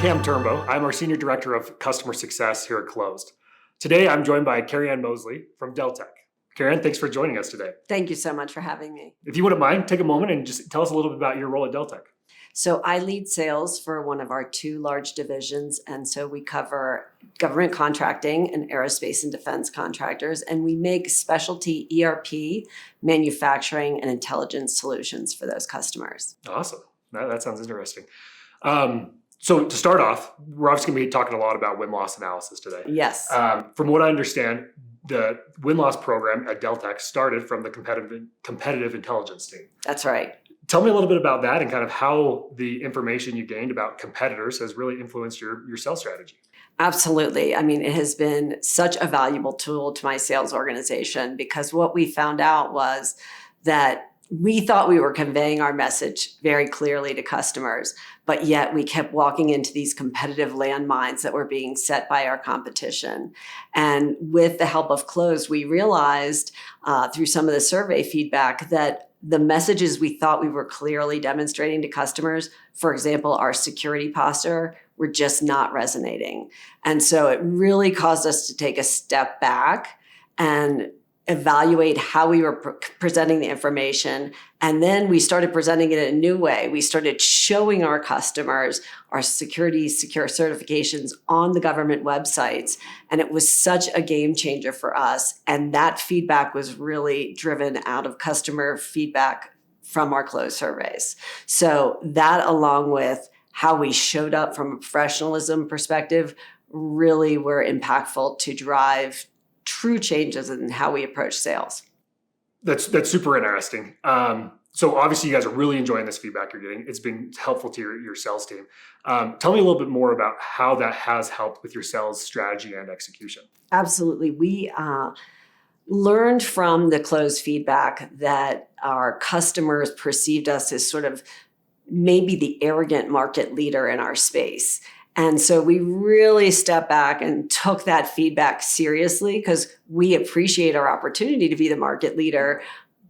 Cam Turnbow. I'm our Senior Director of Customer Success here at Closed. Today, I'm joined by Carrie-Anne Mosley from Deltek. Carrie-Anne, thanks for joining us today. Thank you so much for having me. If you wouldn't mind, take a moment and just tell us a little bit about your role at Deltek. So I lead sales for one of our two large divisions. And so we cover government contracting and aerospace and defense contractors. And we make specialty ERP, manufacturing, and intelligence solutions for those customers. Awesome. That sounds interesting. So to start off, we're obviously going to be talking a lot about win-loss analysis today. Yes. From what I understand, the win-loss program at Deltek started from the competitive intelligence team. That's right. Tell me a little bit about that and kind of how the information you gained about competitors has really influenced your sales strategy. Absolutely. I mean, it has been such a valuable tool to my sales organization because what we found out was that we thought we were conveying our message very clearly to customers, but yet we kept walking into these competitive landmines that were being set by our competition. And with the help of Closed, we realized through some of the survey feedback that the messages we thought we were clearly demonstrating to customers, for example, our security posture, were just not resonating. And so it really caused us to take a step back and evaluate how we were presenting the information. And then we started presenting it in a new way. We started showing our customers our secure certifications on the government websites. And it was such a game changer for us. And that feedback was really driven out of customer feedback from our Closed surveys. So that, along with how we showed up from a professionalism perspective, really were impactful to drive true changes in how we approach sales. That's super interesting. So obviously you guys are really enjoying this feedback you're getting. It's been helpful to your sales team. Tell me a little bit more about how that has helped with your sales strategy and execution. Absolutely. We learned from the Closed feedback that our customers perceived us as sort of maybe the arrogant market leader in our space. And so we really stepped back and took that feedback seriously because we appreciate our opportunity to be the market leader,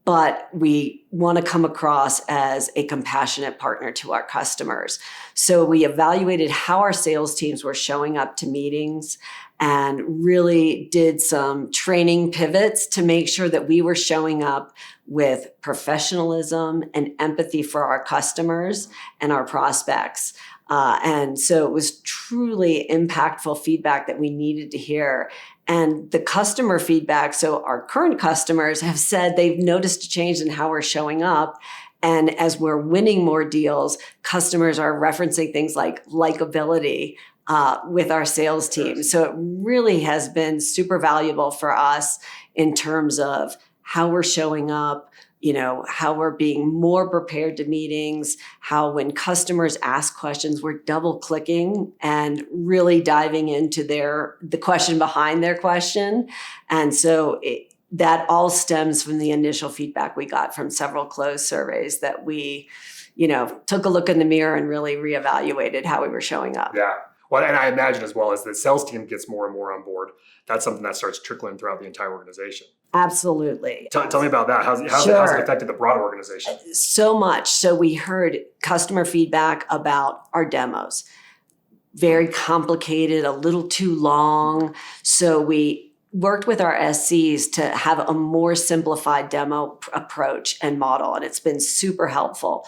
but we want to come across as a compassionate partner to our customers. So we evaluated how our sales teams were showing up to meetings and really did some training pivots to make sure that we were showing up with professionalism and empathy for our customers and our prospects. And so it was truly impactful feedback that we needed to hear. And the customer feedback, so our current customers have said they've noticed a change in how we're showing up. And as we're winning more deals, customers are referencing things like likability with our sales team. So it really has been super valuable for us in terms of how we're showing up, how we're being more prepared to meetings, how when customers ask questions, we're double clicking and really diving into the question behind their question. And so that all stems from the initial feedback we got from several Closed surveys that we, took a look in the mirror and really reevaluated how we were showing up. Yeah. Well, and I imagine as well as the sales team gets more and more on board, that's something that starts trickling throughout the entire organization. Absolutely. Tell me about that. How's it affected the broader organization? So much. So we heard customer feedback about our demos. Very complicated, a little too long. So we worked with our SCs to have a more simplified demo approach and model, and it's been super helpful.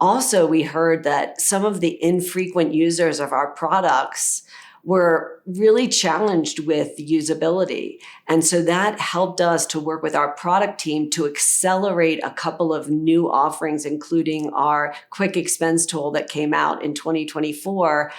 Also, we heard that some of the infrequent users of our products were really challenged with usability. And so that helped us to work with our product team to accelerate a couple of new offerings, including our quick expense tool that came out in 2024,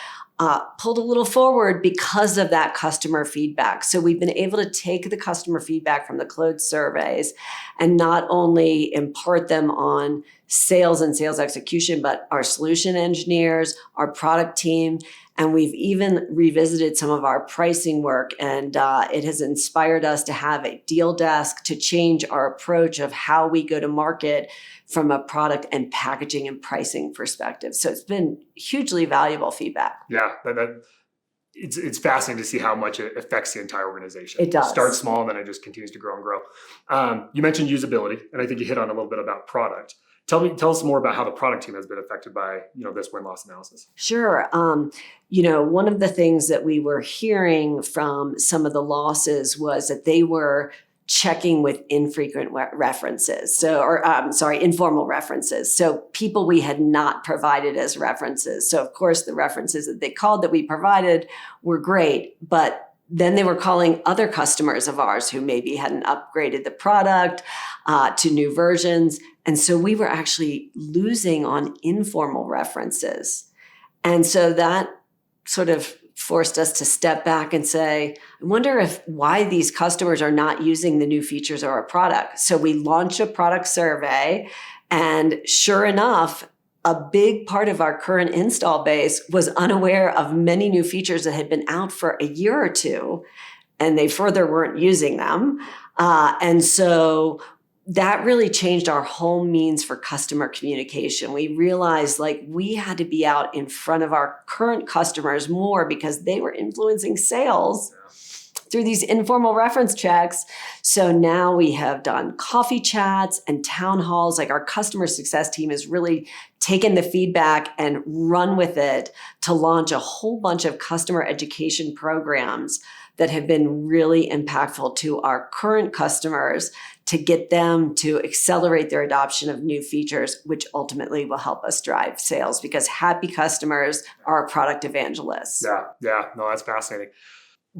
pulled a little forward because of that customer feedback. So we've been able to take the customer feedback from the Closed surveys and not only impart them on sales and sales execution, but our solution engineers, our product team, and we've even revisited some of our pricing work, and it has inspired us to have a deal desk to change our approach of how we go to market from a product and packaging and pricing perspective. So it's been hugely valuable feedback. Yeah, it's fascinating to see how much it affects the entire organization. It does. It starts small and then it just continues to grow and grow. You mentioned usability, and I think you hit on a little bit about product. Tell us more about how the product team has been affected by, this win-loss analysis. Sure. One of the things that we were hearing from some of the losses was that they were checking with infrequent references. Informal references. So people we had not provided as references. So of course the references that they called that we provided were great, but then they were calling other customers of ours who maybe hadn't upgraded the product to new versions. And so we were actually losing on informal references. And so that sort of forced us to step back and say, I wonder why these customers are not using the new features of our product. So we launched a product survey, and sure enough, a big part of our current install base was unaware of many new features that had been out for a year or two, and they further weren't using them. And so that really changed our whole means for customer communication. We realized we had to be out in front of our current customers more because they were influencing sales through these informal reference checks. So now we have done coffee chats and town halls. Our customer success team has really taken the feedback and run with it to launch a whole bunch of customer education programs that have been really impactful to our current customers to get them to accelerate their adoption of new features, which ultimately will help us drive sales because happy customers are product evangelists. Yeah. No, that's fascinating.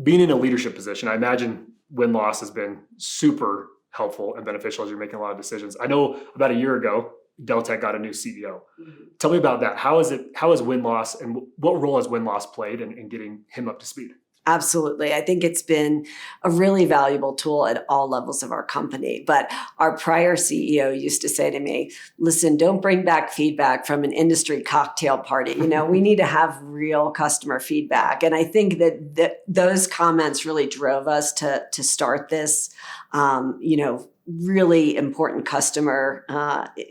Being in a leadership position, I imagine win-loss has been super helpful and beneficial as you're making a lot of decisions. I know about a year ago, Deltek got a new CEO. Mm-hmm. Tell me about that. How is win-loss and what role has win-loss played in getting him up to speed? Absolutely. I think it's been a really valuable tool at all levels of our company. But our prior CEO used to say to me, listen, don't bring back feedback from an industry cocktail party. We need to have real customer feedback. And I think that those comments really drove us to start this, really important customer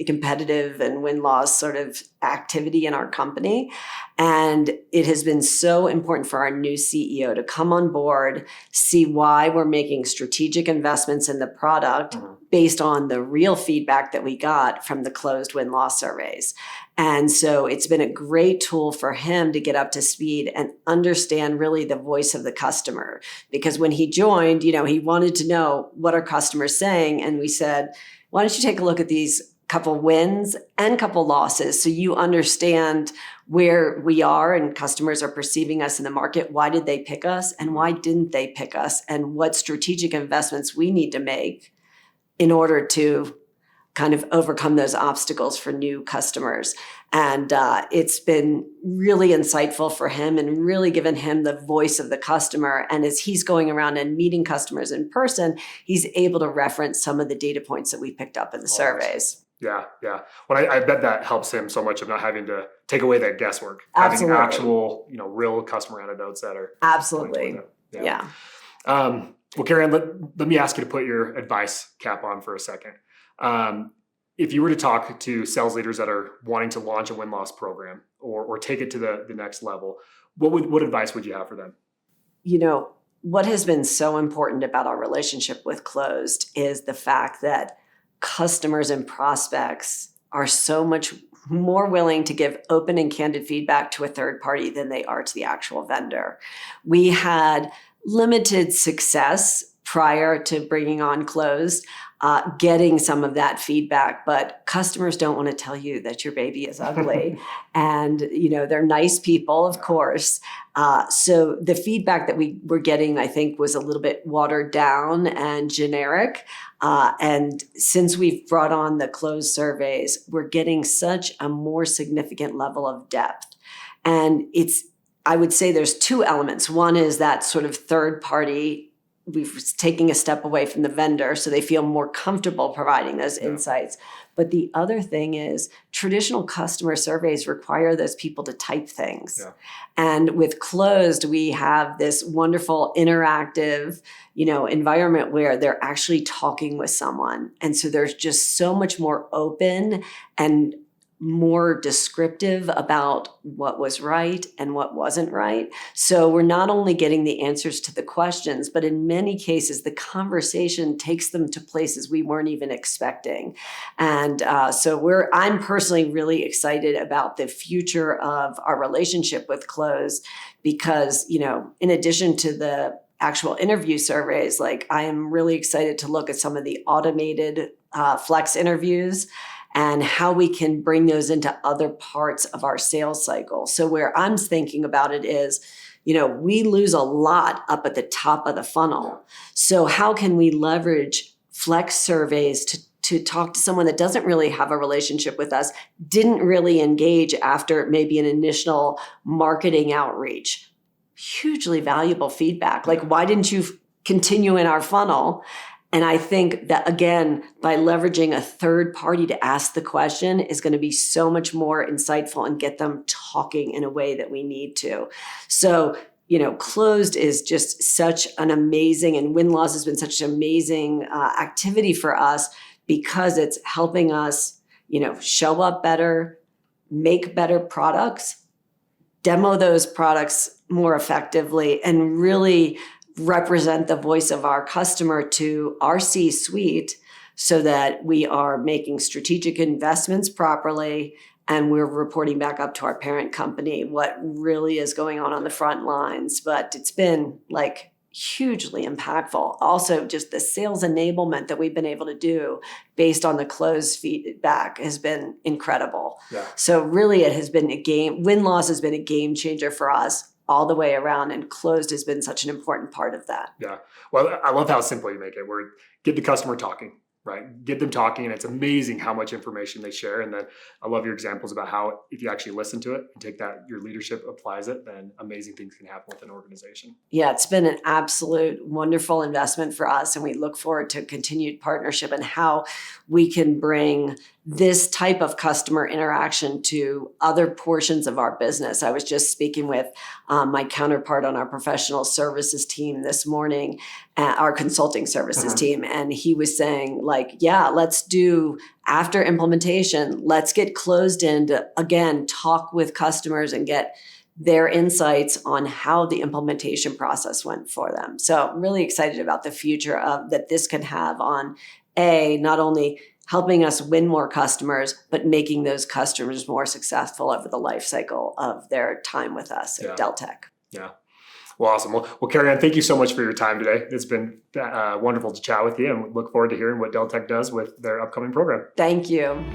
competitive and win-loss sort of activity in our company. And it has been so important for our new CEO to come on board, see why we're making strategic investments in the product based on the real feedback that we got from the closed win-loss surveys. And so it's been a great tool for him to get up to speed and understand really the voice of the customer. Because when he joined, he wanted to know what are customers saying. And we said, why don't you take a look at these couple wins and couple losses so you understand where we are and customers are perceiving us in the market. Why did they pick us and why didn't they pick us? And what strategic investments we need to make in order to kind of overcome those obstacles for new customers. And it's been really insightful for him and really given him the voice of the customer. And as he's going around and meeting customers in person, he's able to reference some of the data points that we picked up in the surveys. Yeah. Well, I bet that helps him so much of not having to take away that guesswork. Absolutely. Having actual, real customer anecdotes that are absolutely. Yeah. Well, Carrie-Anne, let me ask you to put your advice cap on for a second. If you were to talk to sales leaders that are wanting to launch a win-loss program or take it to the next level, what advice would you have for them? What has been so important about our relationship with Closed is the fact that customers and prospects are so much more willing to give open and candid feedback to a third party than they are to the actual vendor. We had limited success prior to bringing on Closed, getting some of that feedback, but customers don't want to tell you that your baby is ugly. And, they're nice people, of course. So the feedback that we were getting, I think, was a little bit watered down and generic. And since we've brought on the Closed surveys, we're getting such a more significant level of depth. And I would say there's two elements. One is that sort of third party, we're taking a step away from the vendor so they feel more comfortable providing those insights. But the other thing is traditional customer surveys require those people to type things. Yeah. And with Closed, we have this wonderful interactive, environment where they're actually talking with someone. And so there's just so much more open and more descriptive about what was right and what wasn't right. So we're not only getting the answers to the questions, but in many cases, the conversation takes them to places we weren't even expecting. And I'm personally really excited about the future of our relationship with Close because, in addition to the actual interview surveys, like I am really excited to look at some of the automated flex interviews and how we can bring those into other parts of our sales cycle. So where I'm thinking about it is, we lose a lot up at the top of the funnel. So how can we leverage flex surveys to talk to someone that doesn't really have a relationship with us, didn't really engage after maybe an initial marketing outreach? Hugely valuable feedback. Like, why didn't you continue in our funnel? And I think that, again, by leveraging a third party to ask the question is going to be so much more insightful and get them talking in a way that we need to. So, Closed is just such an amazing, and win-loss has been such an amazing activity for us because it's helping us, show up better, make better products, demo those products more effectively, and really represent the voice of our customer to our C-suite so that we are making strategic investments properly and we're reporting back up to our parent company what really is going on the front lines. But it's been like hugely impactful. Also, just the sales enablement that we've been able to do based on the Close feedback has been incredible. Yeah. So really it has been win-loss has been a game changer for us all the way around, and Closed has been such an important part of that. Yeah. Well, I love how simple you make it, where get the customer talking, right? Get them talking, and it's amazing how much information they share. And then I love your examples about how if you actually listen to it and take that, your leadership applies it, then amazing things can happen with an organization. Yeah, it's been an absolute wonderful investment for us, and we look forward to continued partnership and how we can bring this type of customer interaction to other portions of our business. I was just speaking with my counterpart on our professional services team this morning, our consulting services team, and he was saying, let's do after implementation, let's get Closed in to, again, talk with customers and get their insights on how the implementation process went for them. So I'm really excited about the future of that this can have on not only helping us win more customers, but making those customers more successful over the life cycle of their time with us at Deltek. Yeah. Well, awesome. Well, Carrie-Anne, thank you so much for your time today. It's been wonderful to chat with you, and we look forward to hearing what Deltek does with their upcoming program. Thank you.